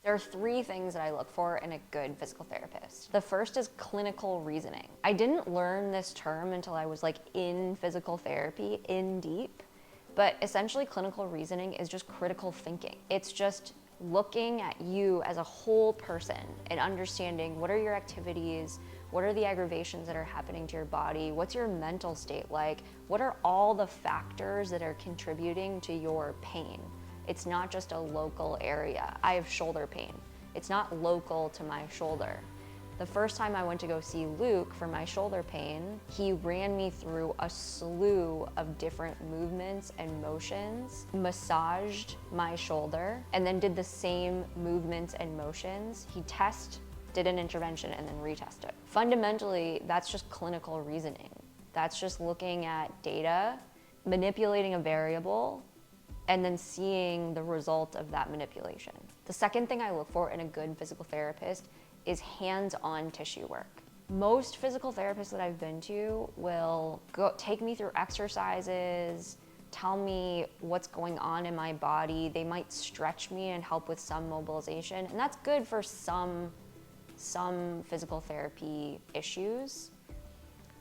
There are three things that I look for in a good physical therapist. The first is clinical reasoning. I didn't learn this term until I was like in physical therapy, in deep, but essentially clinical reasoning is just critical thinking. It's just looking at you as a whole person and understanding what are your activities, what are the aggravations that are happening to your body, what's your mental state like, what are all the factors that are contributing to your pain. It's not just a local area. I have shoulder pain. It's not local to my shoulder. The first time I went to go see Luke for my shoulder pain, he ran me through a slew of different movements and motions, massaged my shoulder, and then did the same movements and motions. He did an intervention, and then retested. Fundamentally, that's just clinical reasoning. That's just looking at data, manipulating a variable, and then seeing the result of that manipulation. The second thing I look for in a good physical therapist is hands-on tissue work. Most physical therapists that I've been to will take me through exercises, tell me what's going on in my body. They might stretch me and help with some mobilization, and that's good for some physical therapy issues.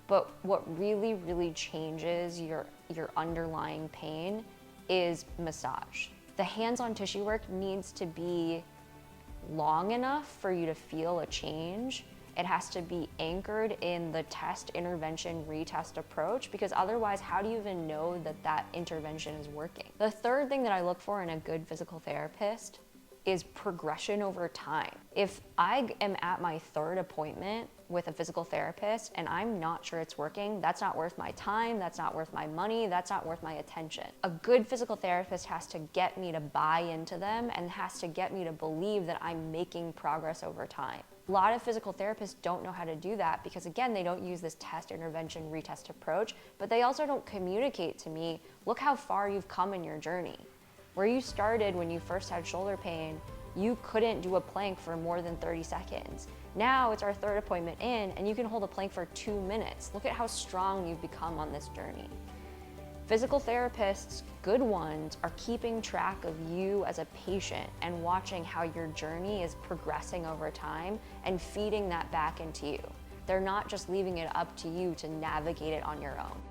But what really, really changes your underlying pain is massage. The hands-on tissue work needs to be long enough for you to feel a change. It has to be anchored in the test, intervention, retest approach, because otherwise, how do you even know that that intervention is working? The third thing that I look for in a good physical therapist is progression over time. If I am at my third appointment with a physical therapist and I'm not sure it's working, that's not worth my time, that's not worth my money, that's not worth my attention. A good physical therapist has to get me to buy into them and has to get me to believe that I'm making progress over time. A lot of physical therapists don't know how to do that because, again, they don't use this test, intervention, retest approach, but they also don't communicate to me, look how far you've come in your journey. Where you started when you first had shoulder pain, you couldn't do a plank for more than 30 seconds. Now it's our third appointment in and you can hold a plank for 2 minutes. Look at how strong you've become on this journey. Physical therapists, good ones, are keeping track of you as a patient and watching how your journey is progressing over time and feeding that back into you. They're not just leaving it up to you to navigate it on your own.